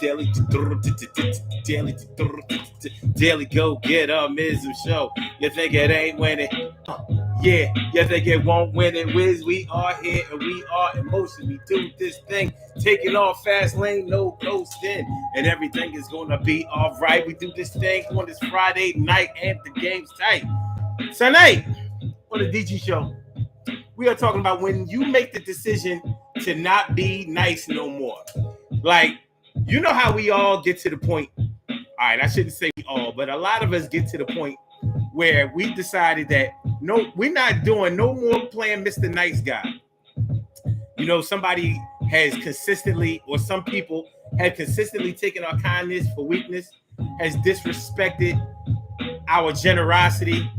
Daily Gogetemism Show. You think it ain't winning? Yeah, you think it won't win it? Wiz, we are here and we are in motion. We do this thing, take it off fast lane, no coasting, and everything is gonna be all right. We do this thing on this Friday night and the game's tight. Tonight on the DG Show, we are talking about when you make the decision to not be nice no more. Like, you know how we all get to the point. All right, I shouldn't say we all, but a lot of us get to the point where we decided that no, we're not doing no more playing Mr. Nice Guy. You know, somebody has consistently, or some people have consistently taken our kindness for weakness, has disrespected our generosity,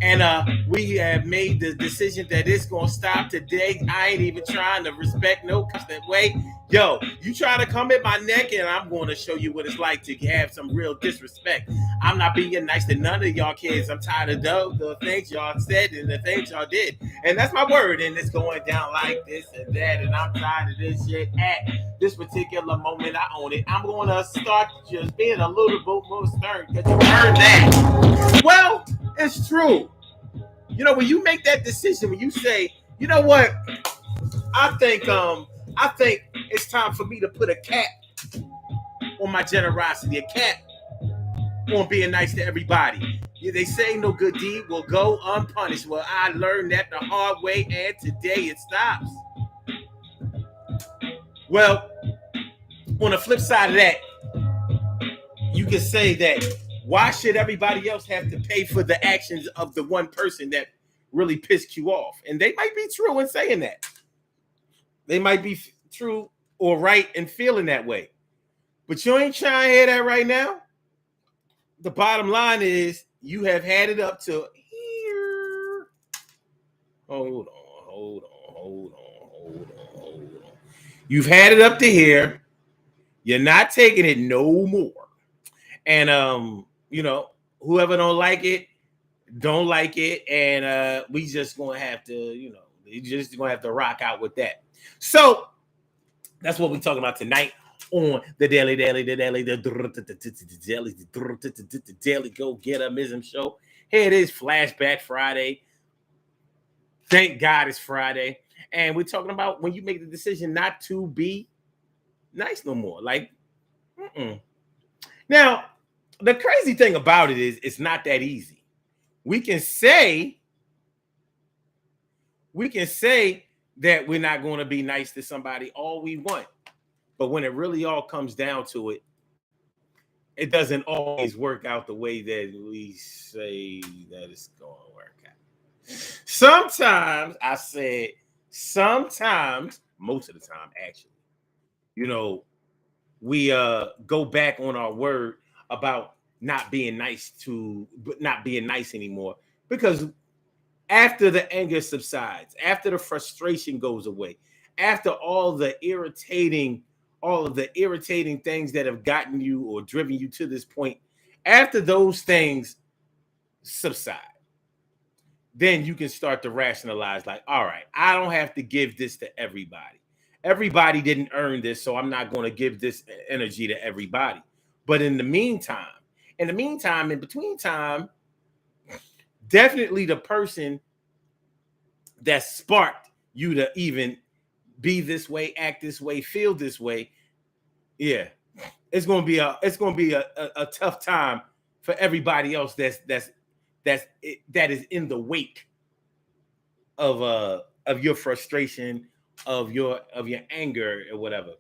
and we have made the decision that it's gonna stop today. I ain't even trying to respect no constant way. Yo, you try to come at my neck, and I'm going to show you what it's like to have some real disrespect. I'm not being nice to none of y'all kids. I'm tired of the things y'all said and the things y'all did, and that's my word. And it's going down like this and that, and I'm tired of this shit. At this particular moment, I own it. I'm going to start just being a little bit more stern because you heard that. Well, it's true. You know, when you make that decision, when you say, you know what, I think it's time for me to put a cap on my generosity, a cap on being nice to everybody. Yeah, they say no good deed will go unpunished. Well, I learned that the hard way, and today it stops. Well, on the flip side of that, you can say that why should everybody else have to pay for the actions of the one person that really pissed you off? And they might be true in saying that. They might be true or right in feeling that way. But you ain't trying to hear that right now. The bottom line is you have had it up to here. Hold on. You've had it up to here. You're not taking it no more. And you know, whoever don't like it, and we just gonna have to, you know, you just gonna have to rock out with that. So that's what we're talking about tonight on the Daily Gogetemism Show. Here it is, Flashback Friday. Thank God it's Friday, and we're talking about when you make the decision not to be nice no more. Like, Now, the crazy thing about it is it's not that easy. We can say that we're not going to be nice to somebody all we want. But when it really all comes down to it, it doesn't always work out the way that we say that it's going to work out. Sometimes, most of the time, actually, you know, we go back on our word about not being nice anymore, because after the anger subsides, after the frustration goes away, after all of the irritating things that have gotten you or driven you to this point, after those things subside, then you can start to rationalize, like, all right, I don't have to give this to everybody. Everybody didn't earn this, so I'm not going to give this energy to everybody. But in between time, definitely the person that sparked you to even be this way, act this way, feel this way, yeah, it's gonna be a tough time for everybody else that is in the wake of your frustration, of your anger or whatever.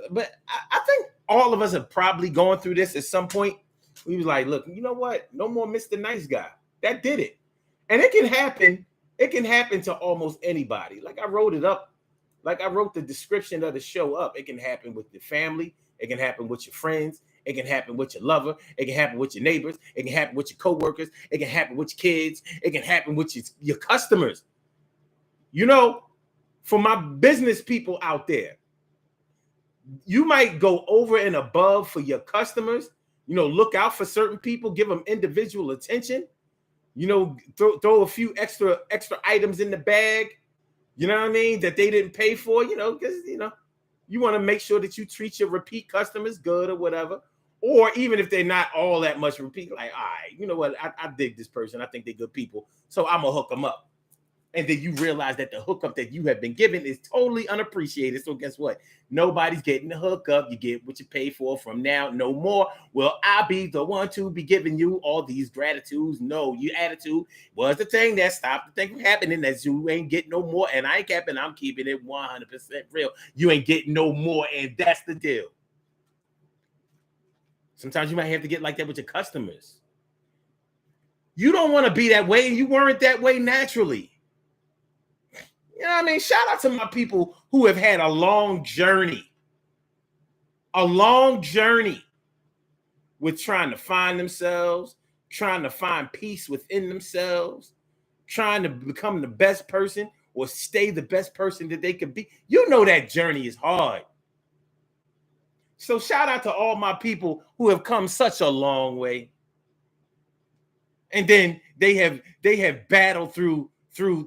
But I think all of us have probably gone through this at some point. We was like, look, you know what? No more Mr. Nice Guy. That did it. And it can happen. It can happen to almost anybody. Like I wrote it up. Like I wrote the description of the show up. It can happen with your family. It can happen with your friends. It can happen with your lover. It can happen with your neighbors. It can happen with your coworkers. It can happen with your kids. It can happen with your customers. You know, for my business people out there, you might go over and above for your customers. You know, look out for certain people, give them individual attention. You know, throw a few extra items in the bag. You know what I mean? That they didn't pay for. You know, because You want to make sure that you treat your repeat customers good or whatever. Or even if they're not all that much repeat, like, all right, you know what? I dig this person. I think they're good people. So I'm going to hook them up. And then you realize that the hookup that you have been given is totally unappreciated. So guess what? Nobody's getting the hookup. You get what you pay for from now, no more. Will I be the one to be giving you all these gratitudes? No, your attitude was the thing that stopped the thing from happening. That you ain't getting no more. And I ain't capping. I'm keeping it 100% real. You ain't getting no more. And that's the deal. Sometimes you might have to get like that with your customers. You don't want to be that way. And you weren't that way naturally. You know what I mean? Shout out to my people who have had a long journey with trying to find themselves, trying to find peace within themselves, trying to become the best person or stay the best person that they could be. You know that journey is hard. So shout out to all my people who have come such a long way. And then they have battled through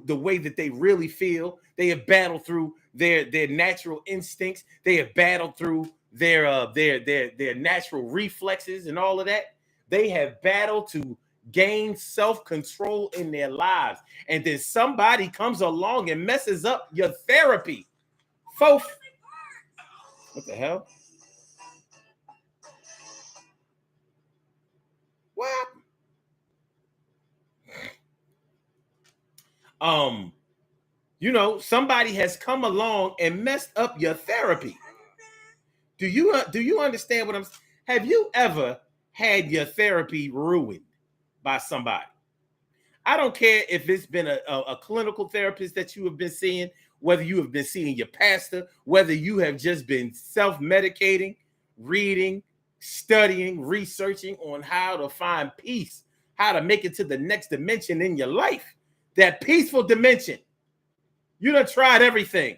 the way that they really feel. They have battled through their natural instincts. They have battled through their natural reflexes and all of that. They have battled to gain self-control in their lives. And then somebody comes along and messes up your therapy. Folks, what the hell? What? You know, somebody has come along and messed up your therapy. Do you understand what I'm saying? Have you ever had your therapy ruined by somebody? I don't care if it's been a clinical therapist that you have been seeing, whether you have been seeing your pastor, whether you have just been self-medicating, reading, studying, researching on how to find peace, how to make it to the next dimension in your life, that peaceful dimension. You done tried everything.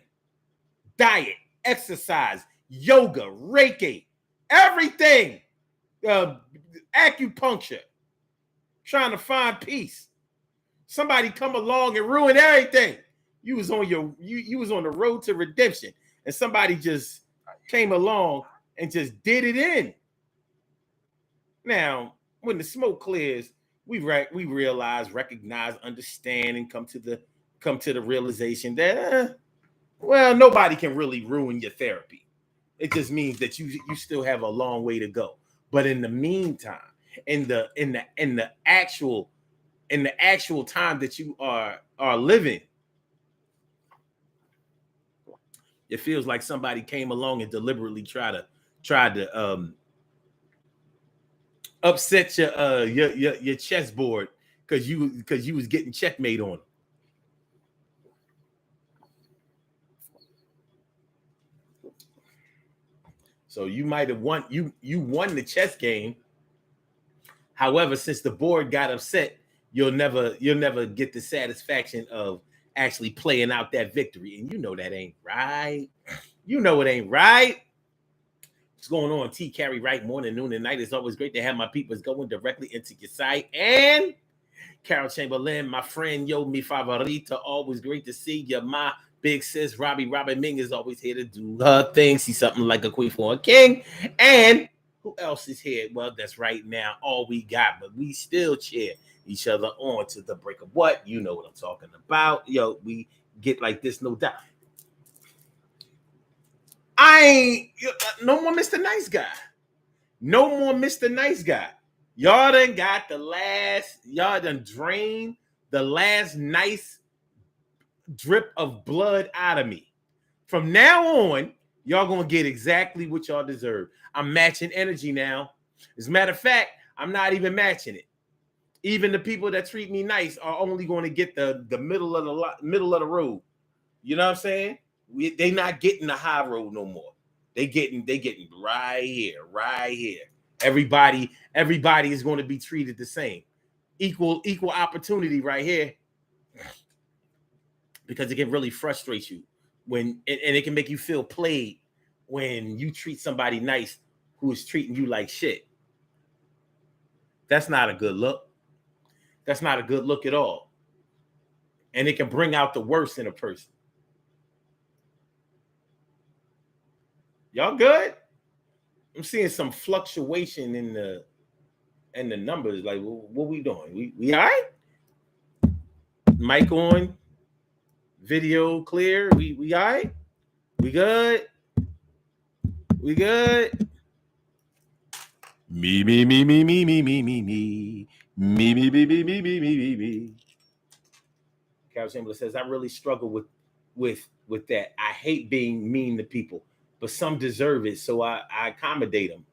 Diet, exercise, yoga, Reiki, everything. Acupuncture. Trying to find peace. Somebody come along and ruin everything. You was on you was on the road to redemption, and somebody just came along and just did it in. Now, when the smoke clears, we realize, recognize, understand, and come to the realization that well, nobody can really ruin your therapy. It just means that you still have a long way to go. But in the meantime, in the actual time that you are living, it feels like somebody came along and deliberately tried to upset your chessboard because you was getting checkmate on them. So you might have won won the chess game. However, since the board got upset, you'll never get the satisfaction of actually playing out that victory. And you know that ain't right. You know it ain't right. What's going on? T Carry right morning, noon, and night. It's always great to have my peoples going directly into your site. And Carol Chamberlain, my friend, yo, mi favorita. Always great to see you, my big sis. Robin Ming is always here to do her thing. See something like a queen for a king. And who else is here? Well, that's right now all we got, but we still cheer each other on to the break of what? You know what I'm talking about. Yo, we get like this, no doubt. No more Mr. Nice Guy. No more Mr. Nice Guy. Y'all done got y'all done drained the last nice drip of blood out of me. From now on, y'all gonna get exactly what y'all deserve. I'm matching energy now. As a matter of fact, I'm not even matching it. Even the people that treat me nice are only going to get the middle of the road. You know what I'm saying? They not getting the high road no more. They getting right here. Everybody is going to be treated the same. Equal opportunity right here. Because it can really frustrate you and it can make you feel played when you treat somebody nice who is treating you like shit. That's not a good look. That's not a good look at all. And it can bring out the worst in a person. Y'all good? I'm seeing some fluctuation in the numbers. Like, what we doing? We all right? Mic on, video clear. We all right? We good? We good? Me. Carol Chamberlain says, I really struggle with that. I hate being mean to people, but some deserve it, so I accommodate them.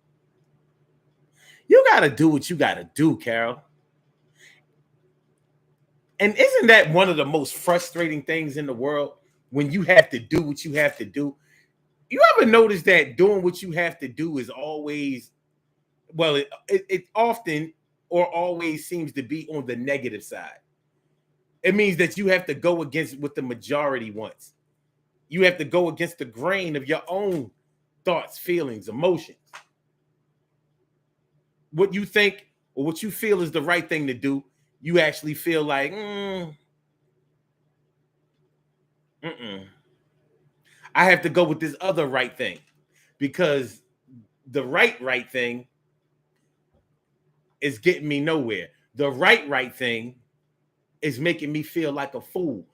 You gotta do what you gotta do, Carol. And isn't that one of the most frustrating things in the world when you have to do what you have to do? You ever notice that doing what you have to do is always, well, it often or always seems to be on the negative side. It means that you have to go against what the majority wants. You have to go against the grain of your own thoughts, feelings, emotions. What you think or what you feel is the right thing to do, you actually feel like, I have to go with this other right thing because the right thing is getting me nowhere. The right thing is making me feel like a fool.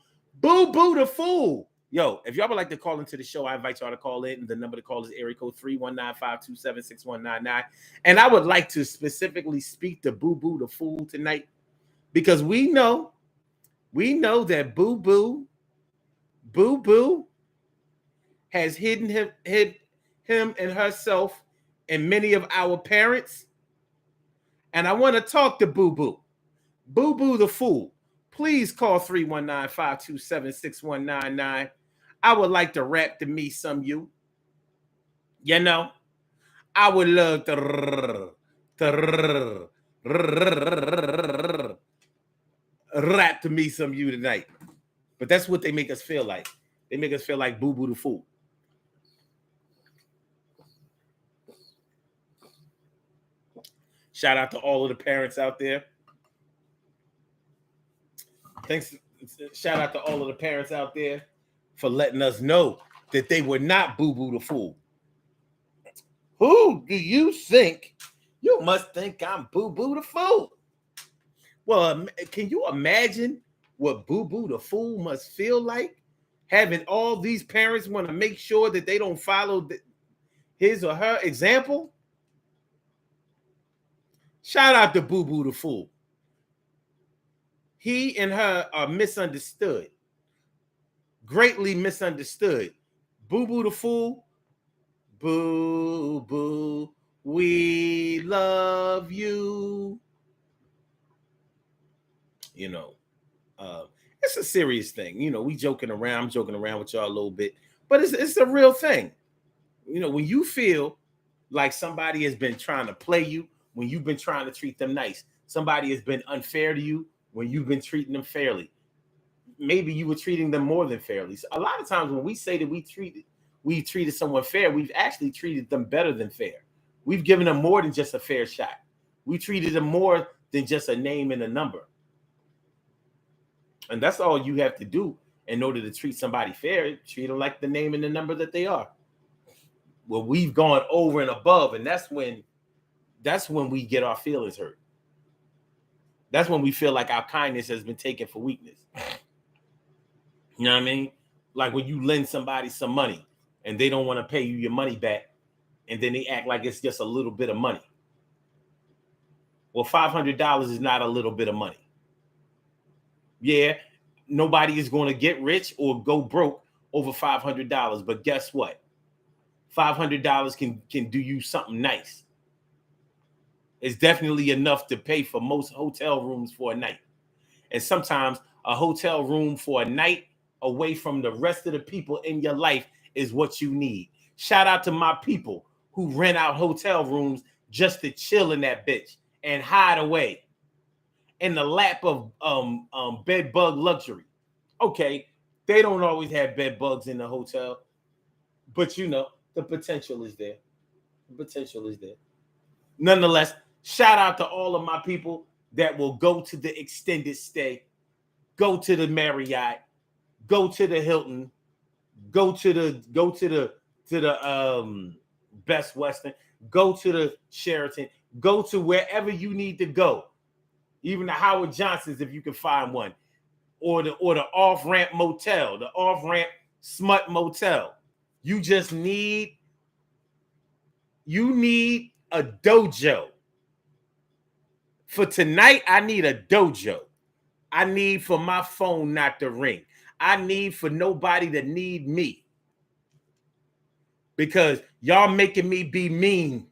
Boo the fool. Yo, if y'all would like to call into the show, I invite y'all to call in. The number to call is area code 319-527-6199. And I would like to specifically speak to Boo the fool tonight because we know that Boo has hid him and herself and many of our parents. And I want to talk to Boo the fool. Please call 319-527-6199. I would like to rap to me some you. You know, I would love to rap to me some you tonight. But that's what they make us feel like. They make us feel like Boo the fool. Shout out to all of the parents out there. Thanks. Shout out to all of the parents out there for letting us know that they were not Boo the fool. Who do you think? You must think I'm Boo the fool. Well, can you imagine what Boo the fool must feel like? Having all these parents want to make sure that they don't follow his or her example. Shout out to Boo the fool. He and her are misunderstood. Greatly misunderstood. Boo the fool. Boo, we love you. You know, it's a serious thing. You know, we joking around. I'm joking around with y'all a little bit, but it's a real thing. You know, when you feel like somebody has been trying to play you, when you've been trying to treat them nice, somebody has been unfair to you when you've been treating them fairly. Maybe you were treating them more than fairly. So a lot of times when we say that we treated someone fair, we've actually treated them better than fair. We've given them more than just a fair shot. We treated them more than just a name and a number. And that's all you have to do in order to treat somebody fair. Treat them like the name and the number that they are. Well, we've gone over and above, and that's when we get our feelings hurt. That's when we feel like our kindness has been taken for weakness. You know what I mean? Like when you lend somebody some money and they don't want to pay you your money back, and then they act like it's just a little bit of money. Well, $500 is not a little bit of money. Yeah, nobody is going to get rich or go broke over $500, but guess what? $500 can do you something nice. It's definitely enough to pay for most hotel rooms for a night. And sometimes a hotel room for a night away from the rest of the people in your life is what you need. Shout out to my people who rent out hotel rooms just to chill in that bitch and hide away in the lap of bed bug luxury. Okay, they don't always have bed bugs in the hotel, but you know, the potential is there. The potential is there. Nonetheless, shout out to all of my people that will go to the extended stay, go to the Marriott, go to the Hilton, go to the to the Best Western, go to the Sheraton, go to wherever you need to go, even the Howard Johnson's if you can find one, or the off-ramp motel, the off-ramp smut motel. You need a dojo. For tonight, I need a dojo. I need for my phone not to ring. I need for nobody to need me. Because y'all making me be mean.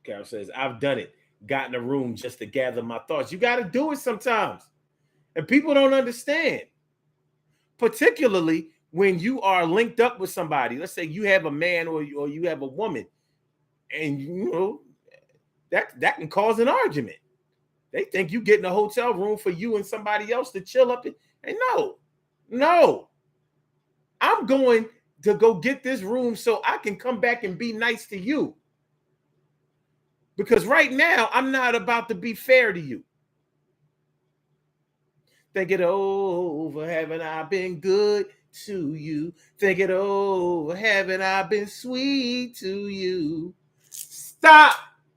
Carol says, I've done it. Got in a room just to gather my thoughts. You got to do it sometimes. And people don't understand. Particularly when you are linked up with somebody. Let's say you have a man or you have a woman. And, you know, that can cause an argument. They think you get in a hotel room for you and somebody else to chill up. And no. I'm going to go get this room so I can come back and be nice to you. Because right now, I'm not about to be fair to you. Think it over, haven't I been good to you? Think it over, haven't I been sweet to you? Stop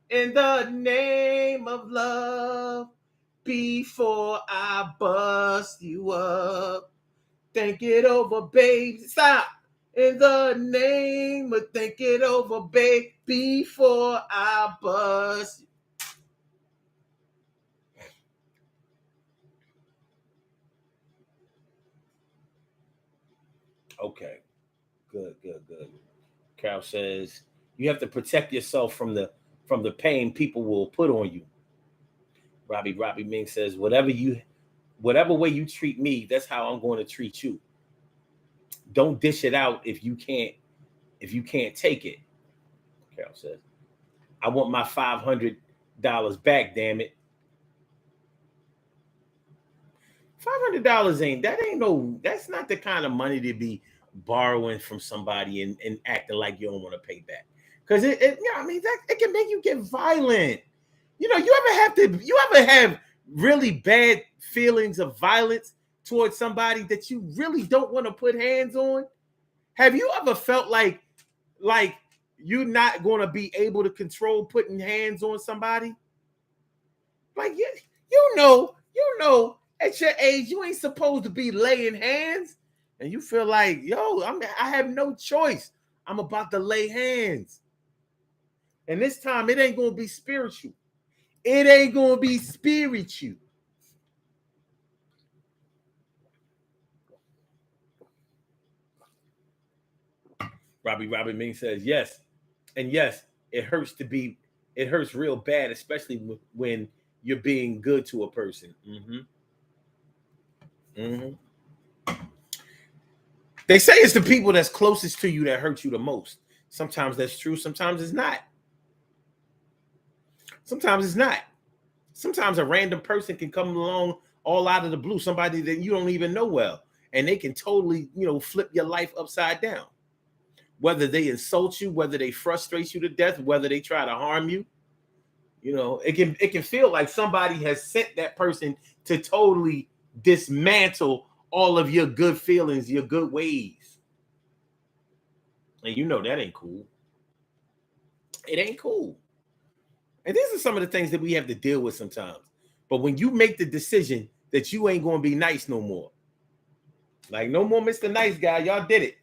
in the name of love before I bust you up. Think it over, babe. Stop in the name of think it over, babe, before I bust you. Okay. Good. Carol says you have to protect yourself from the pain people will put on you. Robbie Ming says, whatever way you treat me, that's how I'm going to treat you. Don't dish it out if you can't take it. Carol says, I want my $500 back, damn it. $500 that's not the kind of money to be borrowing from somebody and acting like you don't want to pay back. Because it can make you get violent. You know, you ever have really bad feelings of violence towards somebody that you really don't want to put hands on? Have you ever felt like you're not going to be able to control putting hands on somebody? Like, you know, at your age, you ain't supposed to be laying hands. And you feel like, yo, I have no choice. I'm about to lay hands. And this time, it ain't going to be spiritual. It ain't going to be spiritual. Robbie Ming says, yes. And yes, it hurts real bad, especially when you're being good to a person. They say it's the people that's closest to you that hurt you the most. Sometimes that's true. Sometimes it's not. Sometimes a random person can come along all out of the blue, somebody that you don't even know well, and they can totally, flip your life upside down. Whether they insult you, whether they frustrate you to death, whether they try to harm you, it can feel like somebody has sent that person to totally dismantle all of your good feelings, your good ways. And that ain't cool. It ain't cool. And these are some of the things that we have to deal with sometimes. But when you make the decision that you ain't going to be nice no more, like no more Mr. Nice Guy, y'all did it.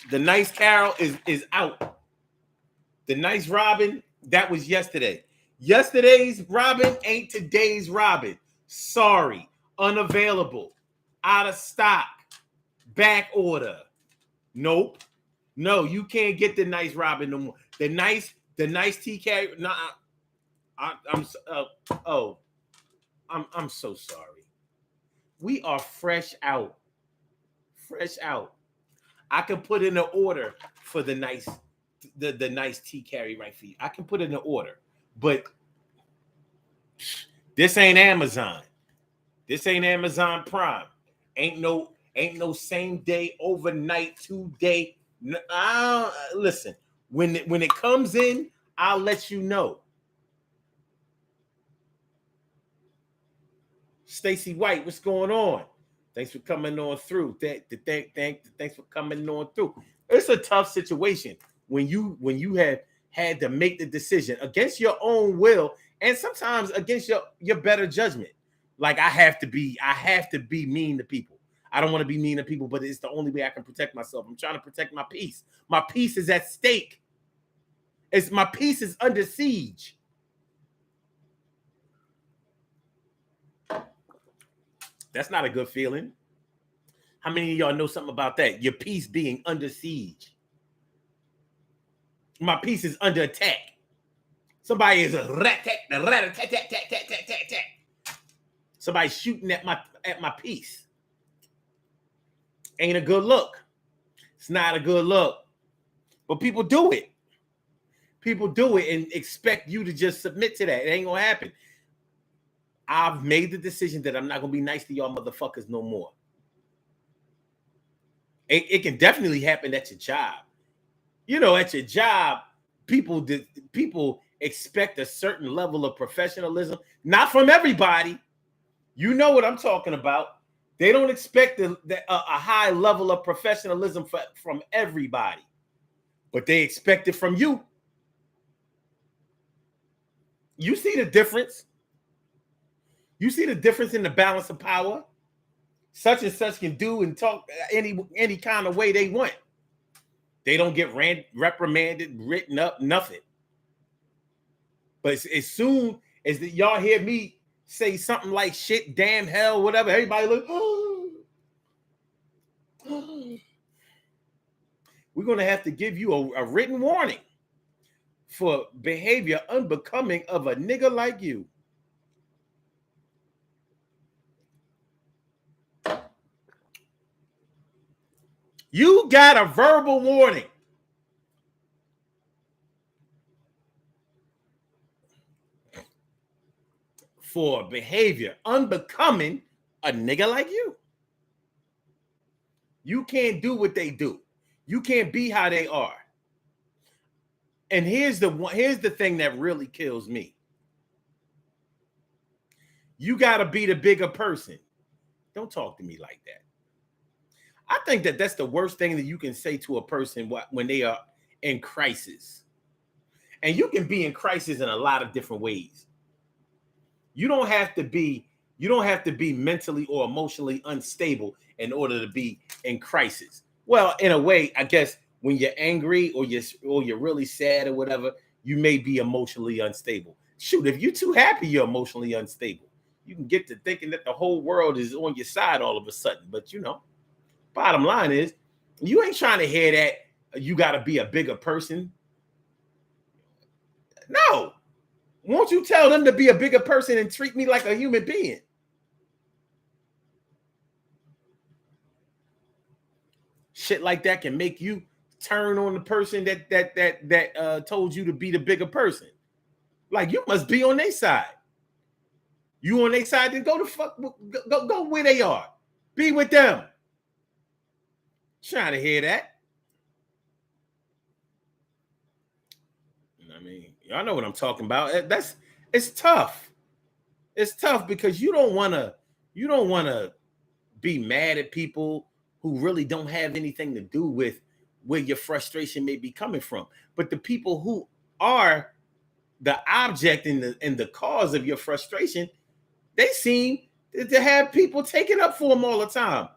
The nice Carol is out. The nice Robin, that was yesterday. Yesterday's Robin ain't today's Robin. Sorry, unavailable, out of stock, back order. Nope. No, you can't get the nice Robin no more. The nice TK. Nah, I'm so sorry. We are fresh out. I can put in an order for the nice T carry right for you. I can put in an order, but this ain't Amazon. This ain't Amazon Prime. Ain't no same day, overnight, 2 day. Listen, when it comes in, I'll let you know. Stacy White, what's going on? Thanks for coming on through. Thanks for coming on through. It's a tough situation when you have had to make the decision against your own will and sometimes against your better judgment. Like I have to be mean to people. I don't want to be mean to people, but it's the only way I can protect myself. I'm trying to protect my peace. My peace is at stake. My peace is under siege. That's not a good feeling. How many of y'all know something about that? Your peace being under siege. My peace is under attack. Somebody is somebody's shooting at my peace. Ain't a good look. It's not a good look. But people do it. People do it and expect you to just submit to that. It ain't gonna happen. I've made the decision that I'm not gonna be nice to y'all motherfuckers no more. It can definitely happen at your job. You know, at your job, people expect a certain level of professionalism, not from everybody. You know what I'm talking about. They don't expect a high level of professionalism from everybody, but they expect it from you. You see the difference. You see the difference in the balance of power. Such and such can do and talk any kind of way they want. They don't get reprimanded, written up, nothing. But as soon as y'all hear me say something like shit, damn, hell, whatever, everybody look, we're going to have to give you a written warning for behavior unbecoming of a nigga like you. You got a verbal warning. For behavior unbecoming a nigga like you. You can't do what they do. You can't be how they are. And here's the thing that really kills me. You got to be the bigger person. Don't talk to me like that. I think that that's the worst thing that you can say to a person when they are in crisis. And you can be in crisis in a lot of different ways. You don't have to be mentally or emotionally unstable in order to be in crisis. Well, in a way, I guess when you're angry or you're really sad or whatever, you may be emotionally unstable. Shoot, if you're too happy, you're emotionally unstable. You can get to thinking that the whole world is on your side all of a sudden. But bottom line is, you ain't trying to hear that you got to be a bigger person. No. Won't you tell them to be a bigger person and treat me like a human being? Shit like that can make you turn on the person that told you to be the bigger person. Like, you must be on their side. You on their side, then go where they are. Be with them. Trying to hear that. I mean, y'all know what I'm talking about. It's tough. It's tough because you don't want to be mad at people who really don't have anything to do with where your frustration may be coming from. But the people who are the object and the cause of your frustration, they seem to have people taking up for them all the time,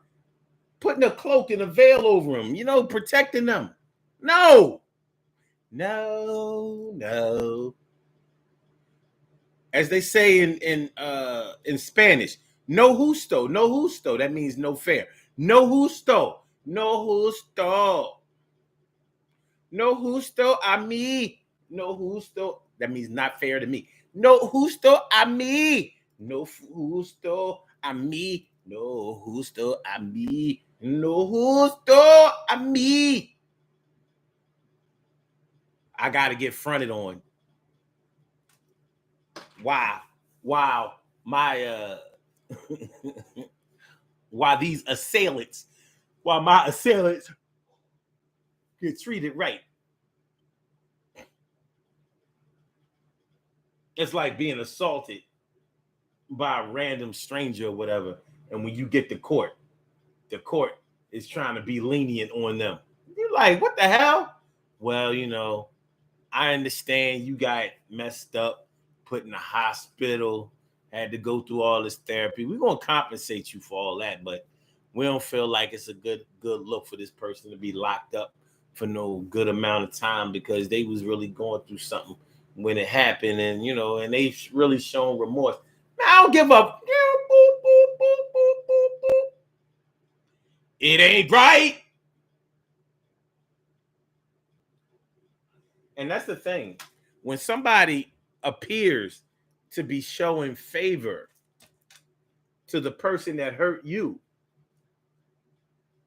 putting a cloak and a veil over them, protecting them. No. As they say in Spanish, no justo. That means no fair. No justo a mí. No justo. That means not fair to me. No justo a mí. No justo a mí. No justo a mí. No justo a mí. I got to get fronted on. Wow. My why my assailants get treated right. It's like being assaulted by a random stranger or whatever. And when you get to court, the court is trying to be lenient on them. You're like, what the hell? Well, I understand you got messed up, put in the hospital, had to go through all this therapy. We're going to compensate you for all that, but we don't feel like it's a good look for this person to be locked up for no good amount of time because they was really going through something when it happened, and and they've really shown remorse. Man, I don't give up. It ain't right. And that's the thing. When somebody appears to be showing favor to the person that hurt you,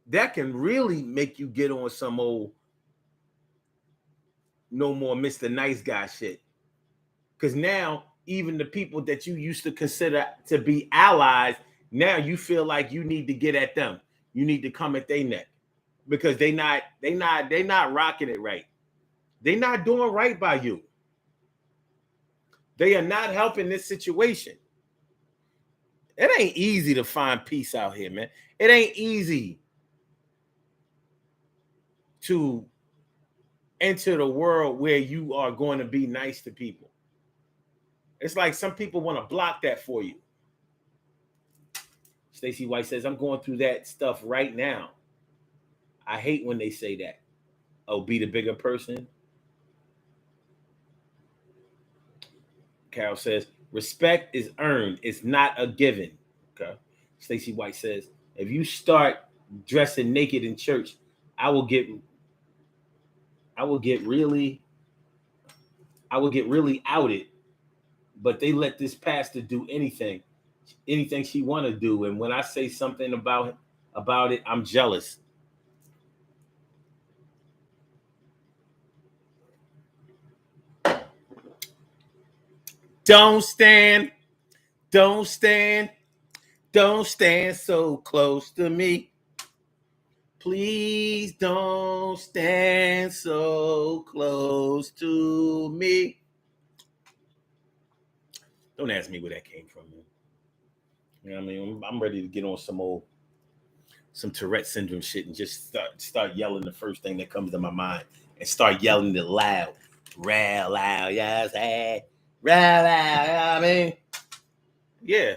that can really make you get on some old no more Mr. Nice Guy shit. Because now, even the people that you used to consider to be allies, now you feel like you need to get at them. You need to come at their neck because they not rocking it right. They not doing right by you. They are not helping this situation. It ain't easy to find peace out here, man. It ain't easy to enter the world where you are going to be nice to people. It's like some people want to block that for you. Stacey White says, I'm going through that stuff right now. I hate when they say that. Oh, be the bigger person. Carol says, respect is earned. It's not a given. Okay. Stacey White says, if you start dressing naked in church, I will get really outed. But they let this pastor do anything she want to do. And when I say something about it, I'm jealous. Don't stand so close to me. Please don't stand so close to me. Don't ask me where that came from, man. You know what I mean? I'm ready to get on some Tourette syndrome shit and just start yelling the first thing that comes to my mind and start yelling it loud. Real loud, yes, hey. Real loud, you know what I mean? Yeah.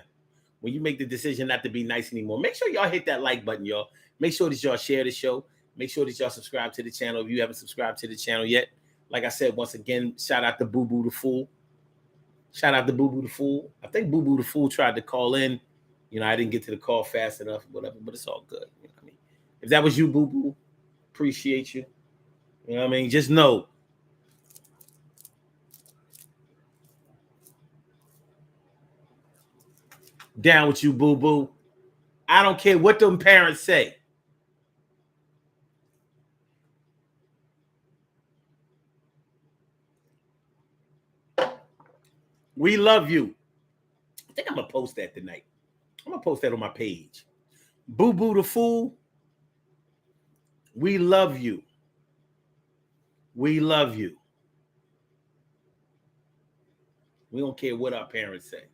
When you make the decision not to be nice anymore, make sure y'all hit that like button, y'all. Make sure that y'all share the show. Make sure that y'all subscribe to the channel if you haven't subscribed to the channel yet. Like I said, once again, shout out to Boo Boo the Fool. Shout out to Boo Boo the Fool. I think Boo Boo the Fool tried to call in. I didn't get to the call fast enough, whatever, but it's all good. You know what I mean? If that was you, Boo Boo, appreciate you. You know what I mean? Just know. Down with you, Boo Boo. I don't care what them parents say. We love you. I think I'm going to post that tonight. I'm going to post that on my page. Boo Boo the Fool. We love you. We love you. We don't care what our parents say.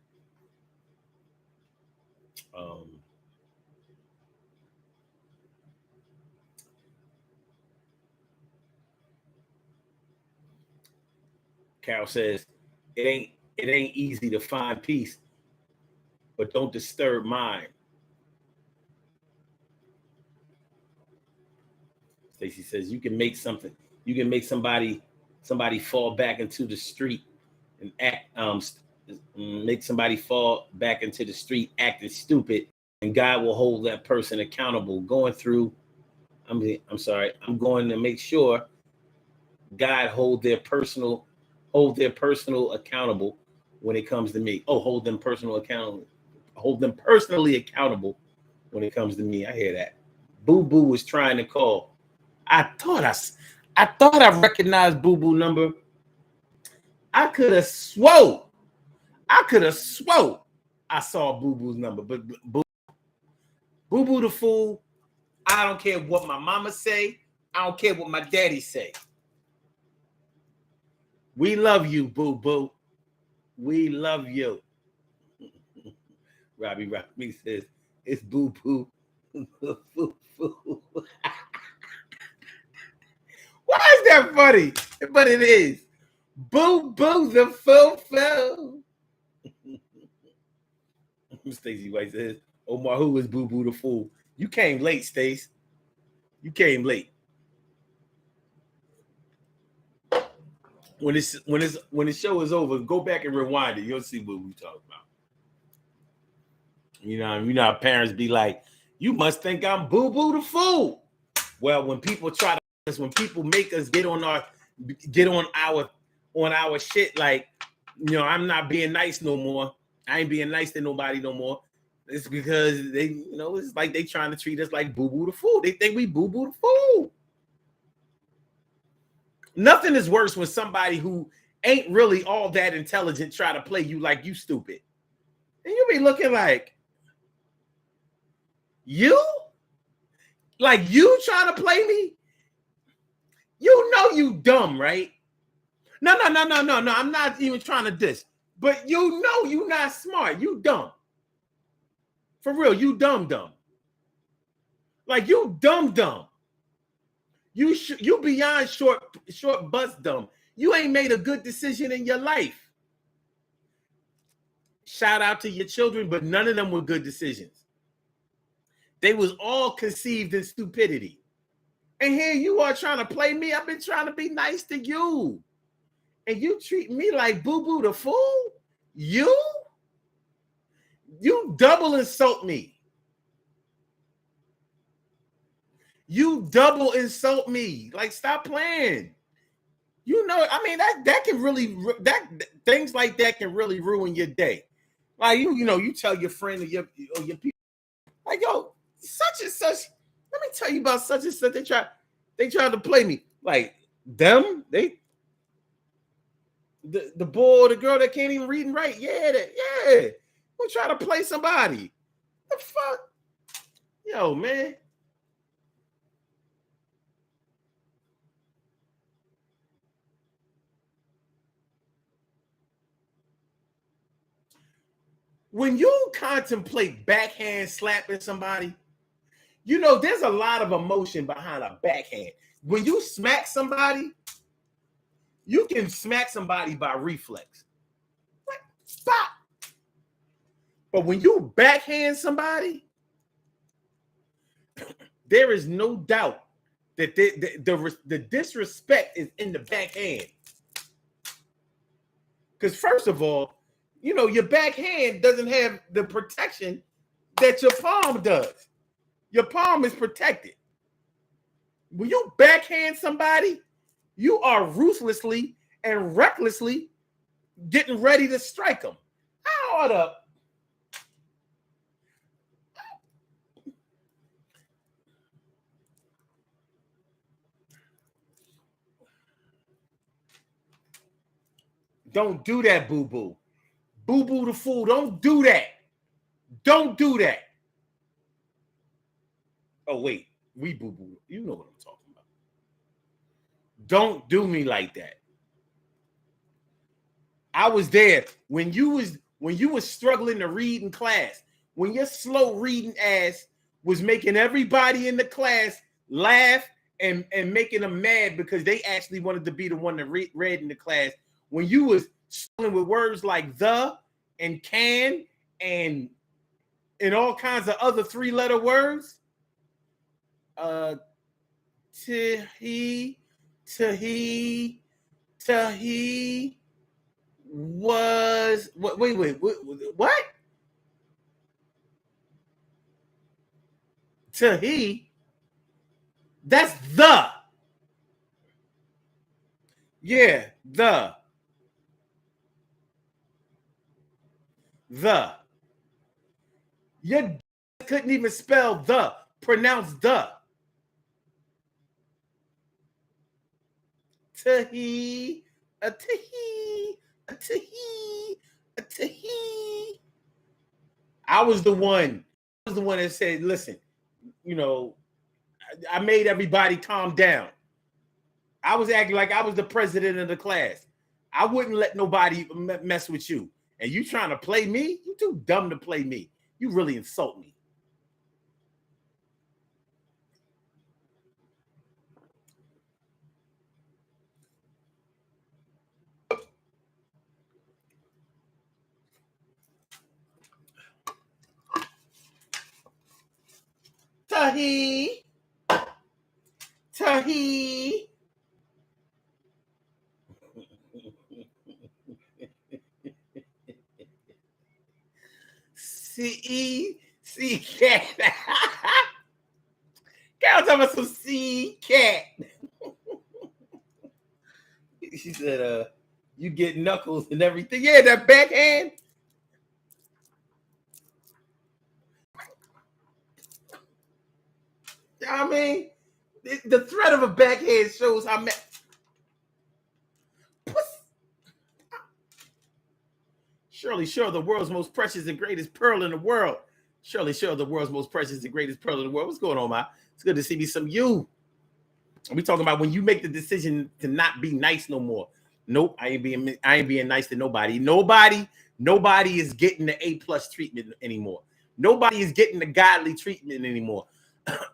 Carol says, it ain't easy to find peace, but don't disturb mine. Stacey says, you can make somebody fall back into the street and make somebody fall back into the street acting stupid, and God will hold that person accountable. I'm going to make sure God hold their personal accountable when it comes to me. Oh, hold them personally accountable when it comes to me. I hear that. Boo Boo was trying to call. I thought I recognized Boo Boo number. I could have swore I saw Boo Boo's number, but Boo Boo the Fool. I don't care what my mama say. I don't care what my daddy say. We love you, Boo Boo. We love you. Robbie says, it's boo boo. Why is that funny? But it is. Boo boo the foo. Stacey White says, Omar, who is Boo Boo the Fool? You came late, Stace. You came late. When the show is over, go back and rewind it. You'll see what we talk about. You know how parents be like, you must think I'm Boo Boo the Fool. Well, when people make us get on our shit, like, I'm not being nice no more. I ain't being nice to nobody no more. It's because they, it's like they trying to treat us like Boo Boo the Fool. They think we Boo Boo the Fool. Nothing is worse when somebody who ain't really all that intelligent try to play you like you stupid. And you be looking like, you? Like you trying to play me? You know you dumb, right? No. I'm not even trying to diss. But you know you not smart. You dumb. For real, you dumb. Like you dumb. You beyond short bus dumb. You ain't made a good decision in your life. Shout out to your children, but none of them were good decisions. They was all conceived in stupidity. And here you are trying to play me. I've been trying to be nice to you. And you treat me like Boo Boo the Fool? You double insult me. You double insult me. Like, stop playing. That can really, things like that can really ruin your day. Like, you tell your friend or your people, like, yo, such and such, let me tell you about such and such. They tried to play me. Like, them, the boy or the girl that can't even read and write. Yeah. We'll try to play somebody. The fuck? Yo, man. When you contemplate backhand slapping somebody, there's a lot of emotion behind a backhand. When you smack somebody, you can smack somebody by reflex. Like, stop. But when you backhand somebody, there is no doubt that the disrespect is in the backhand. Because first of all, your backhand doesn't have the protection that your palm does. Your palm is protected. When you backhand somebody, you are ruthlessly and recklessly getting ready to strike them. Hold up. Don't do that, Boo Boo. Boo Boo the Fool. Don't do that. Don't do that. Oh, wait. We Boo Boo. You know what I'm talking about. Don't do me like that. I was there when you was struggling to read in class. When your slow reading ass was making everybody in the class laugh and making them mad because they actually wanted to be the one that read in the class. When you was struggling with words like the and can and all kinds of other 3-letter words. Tahi was wait, what? Tahi, that's the. Yeah, the. You couldn't even spell the, pronounce the. Tahi, a tahi, a tahi, a tahi. I was the one that said, listen, I made everybody calm down. I was acting like I was the president of the class. I wouldn't let nobody mess with you. And you trying to play me? You too dumb to play me. You really insult me. Tahi. Tahi. C cat. Cat talking about some C cat. She said, you get knuckles and everything. Yeah, that backhand. You know what I mean? The threat of a backhand shows how Surely, sure, the world's most precious and greatest pearl in the world. Surely, sure, the world's most precious and greatest pearl in the world. What's going on, man? It's good to see me some you. We talking about when you make the decision to not be nice no more. Nope, I ain't being nice to nobody. Nobody is getting the A+ treatment anymore. Nobody is getting the godly treatment anymore.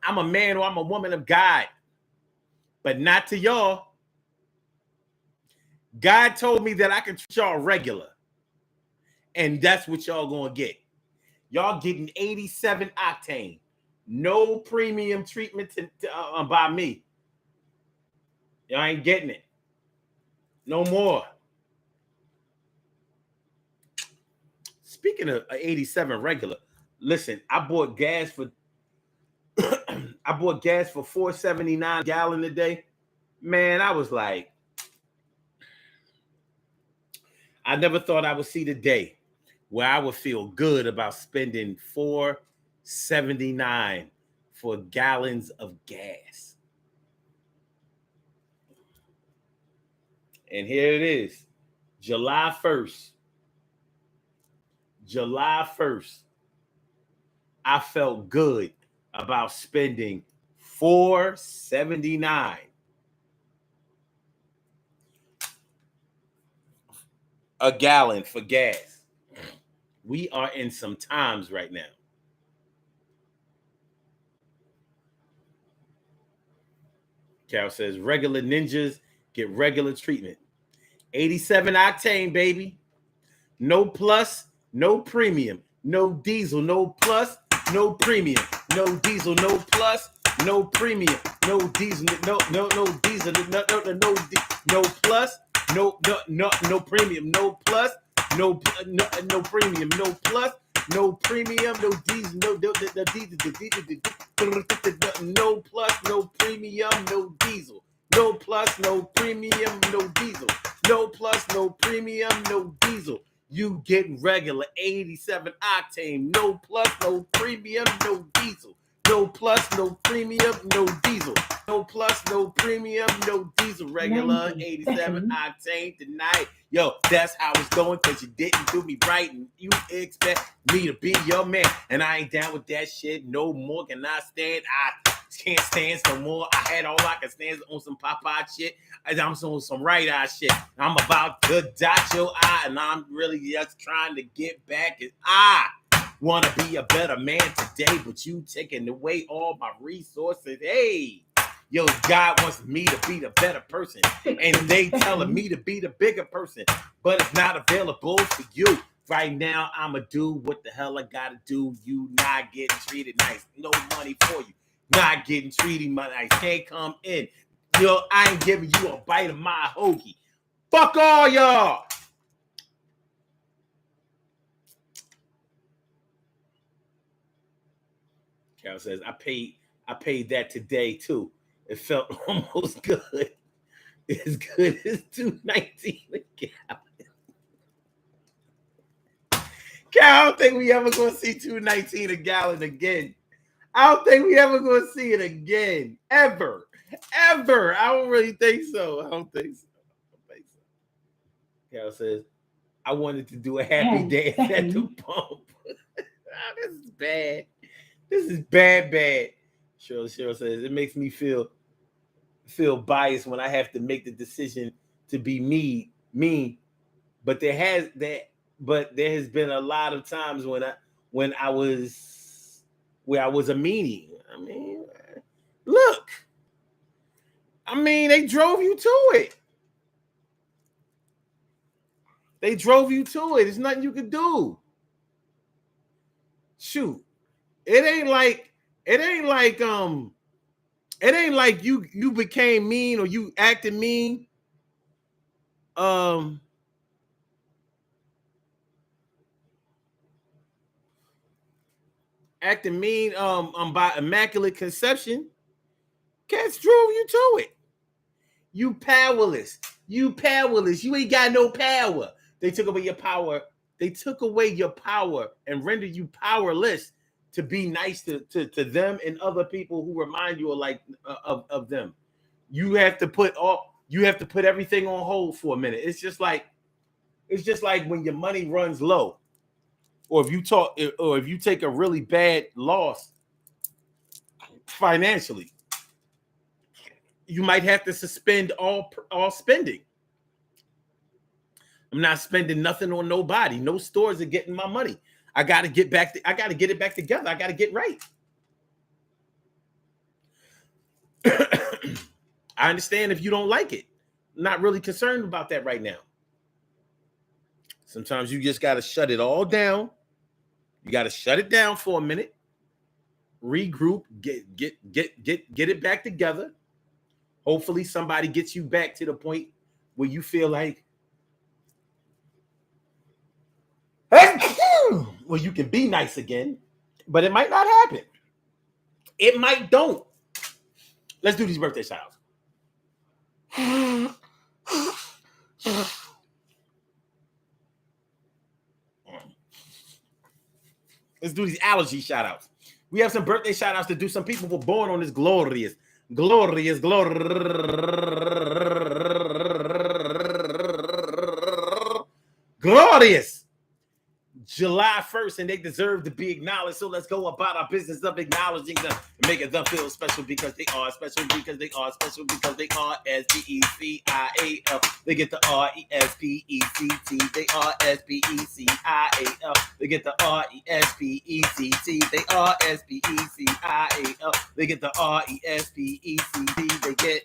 I'm a man or I'm a woman of God, but not to y'all. God told me that I can treat y'all regular, and that's what y'all gonna get. Y'all getting 87 octane, no premium treatment by me. Y'all ain't getting it. No more. Speaking of 87 regular, listen, I bought gas for $4.79 a gallon a day. Man, I was like, I never thought I would see the day where I would feel good about spending $4.79 for gallons of gas. And here it is, July 1st. I felt good about spending $4.79 a gallon for gas. We are in some times right now. Cal says regular ninjas get regular treatment. 87 octane, baby. No plus, no premium. No diesel, no plus, no premium. No diesel, no plus, no premium. No diesel, no diesel, no plus, no premium. No plus, no premium. No plus, no premium. No diesel, no plus, no premium, no diesel. No plus, no premium, no diesel. No plus, no premium, no diesel. You get regular 87 octane. No plus, no premium, no diesel. No plus, no premium, no diesel. No plus, no premium, no diesel. Regular 87 octane tonight. Yo, that's how it's going because you didn't do me right and you expect me to be your man. And I ain't down with that shit no more. Can I stand? I can't stand no more. I had all I can stand on some Popeye shit. I'm on some right eye shit. I'm about to dot your eye, and I'm really just trying to get back. And I want to be a better man today, but you taking away all my resources. Hey, yo, God wants me to be the better person, and they telling me to be the bigger person, but it's not available for you. Right now, I'ma do what the hell I gotta do. You not getting treated nice. No money for you. Not getting treated nice. Can't come in. Yo, I ain't giving you a bite of my hoagie. Fuck all y'all. Carol says, I paid that today too. It felt almost good. As good as $2.19 a gallon. Carol, I don't think we ever gonna see $2.19 a gallon again. I don't think we ever gonna see it again. Ever. I don't really think so. I don't think so. Carol says, I wanted to do a happy dance at the pump. This is bad. This is bad. Cheryl says, it makes me feel biased when I have to make the decision to be me mean, but there has been a lot of times when I was where I was a meanie. I mean, look, I mean, they drove you to it. They drove you to it. There's nothing you could do. Shoot. It ain't like you became mean or you acted mean. Acting mean by immaculate conception. Cats drove you to it. You powerless. You powerless. You ain't got no power. They took away your power. They took away your power and rendered you powerless to be nice to them and other people who remind you of them. You have to put everything on hold for a minute. It's just like when your money runs low, or if you take a really bad loss financially, you might have to suspend all spending. I'm not spending nothing on nobody. No stores are getting my money. I got to get it back together. I got to get right. I understand if you don't like it. I'm not really concerned about that right now. Sometimes you just got to shut it all down. You got to shut it down for a minute. Regroup, get it back together. Hopefully somebody gets you back to the point where you feel like, well, you can be nice again, but it might not happen. It might don't. Let's do these birthday shout-outs. Let's do these allergy shout-outs. We have some birthday shout-outs to do. Some people were born on this glorious July 1st, and they deserve to be acknowledged. So let's go about our business of acknowledging them and making them feel special because they are special, because they are special, because they are SPECIAL. They get the RESPECT. They are SPECIAL. They get the RESPECT. They are SPECIAL. They get the RESPECT. They get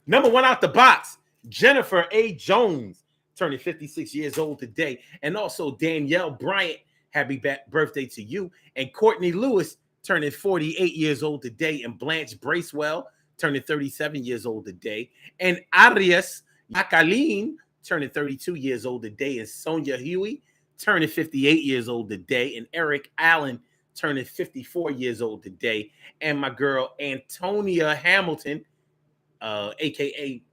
number one out the box, Jennifer A. Jones, turning 56 years old today. And also Danielle Bryant, happy birthday to you. And Courtney Lewis, turning 48 years old today. And Blanche Bracewell, turning 37 years old today. And Arias Jacqueline, turning 32 years old today. And Sonia Huey, turning 58 years old today. And Eric Allen, turning 54 years old today. And my girl Antonia Hamilton, a.k.a.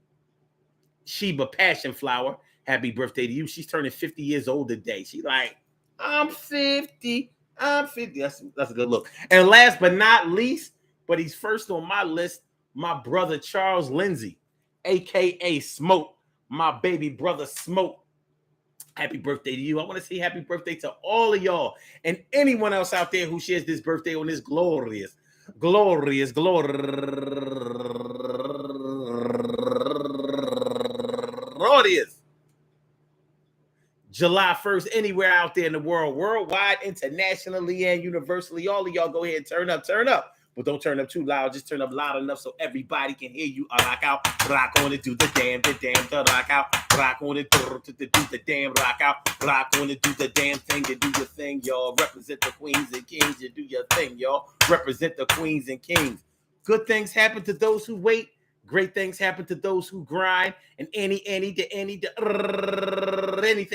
Sheba Passion Flower, happy birthday to you. She's turning 50 years old today. She's like, I'm 50. That's a good look. And last but not least, but he's first on my list, my brother Charles Lindsay, a.k.a. Smoke, my baby brother Smoke. Happy birthday to you. I want to say happy birthday to all of y'all and anyone else out there who shares this birthday on this glorious July 1st, anywhere out there in the world, worldwide, internationally, and universally. All of y'all go ahead and turn up. But don't turn up too loud. Just turn up loud enough so everybody can hear you. Rock out, rock on it, do the damn, rock out, rock on it, do the damn, rock out, rock on it, do the damn thing, you do your thing, y'all. Represent the queens and kings, you do your thing, y'all. Represent the queens and kings. Good things happen to those who wait. Great things happen to those who grind, and anything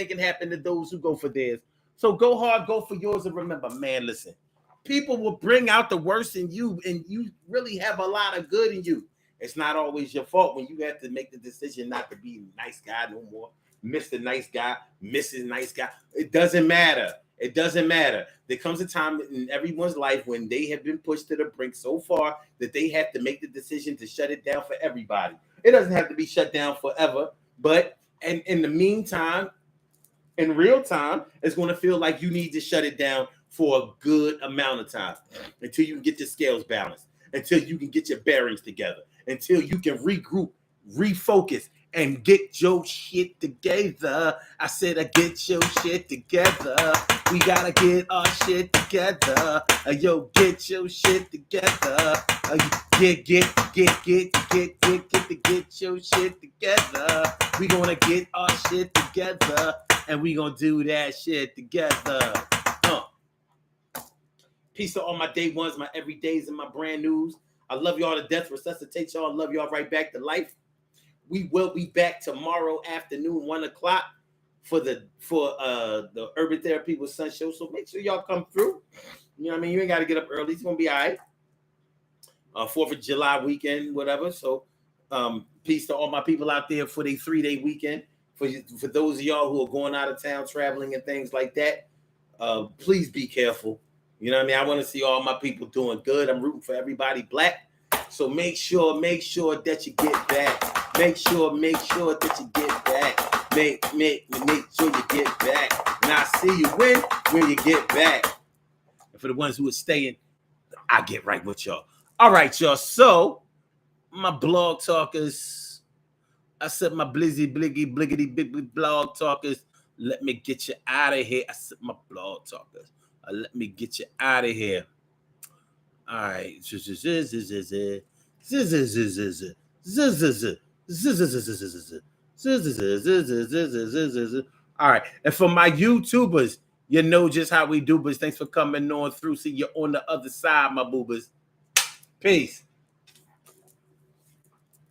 can happen to those who go for theirs. So go hard, go for yours, and remember, man, listen, people will bring out the worst in you, and you really have a lot of good in you. It's not always your fault when you have to make the decision not to be a nice guy no more, Mr. Nice Guy, Mrs. Nice Guy. It doesn't matter. It doesn't matter. There comes a time in everyone's life when they have been pushed to the brink so far that they have to make the decision to shut it down for everybody. It doesn't have to be shut down forever, but in the meantime, in real time, it's going to feel like you need to shut it down for a good amount of time until you can get your scales balanced, until you can get your bearings together, until you can regroup, refocus, and get your shit together. I said, get your shit together. We gotta get our shit together. Yo, get your shit together. Get your shit together. We gonna get our shit together, and we gonna do that shit together. Peace to all my day ones, my everydays, and my brand news. I love y'all to death. Resuscitate y'all. Love y'all right back to life. We will be back tomorrow afternoon, 1:00 for the Urban Therapy with Sun show. So make sure y'all come through. You know what I mean? You ain't got to get up early. It's gonna be all right. 4th of July weekend, whatever. So peace to all my people out there for the 3-day weekend. For those of y'all who are going out of town, traveling and things like that, please be careful. You know what I mean? I want to see all my people doing good. I'm rooting for everybody black. So make sure that you get back. Make sure that you get back. Make sure you get back. And I'll see you when you get back. And for the ones who are staying, I'll get right with y'all. All right, y'all. So, my blog talkers, I said my bliggity big blog talkers, let me get you out of here. I said my blog talkers, let me get you out of here. All right. All right. And for my YouTubers, you know just how we do, but thanks for coming on through. See you on the other side, my boobers. Peace.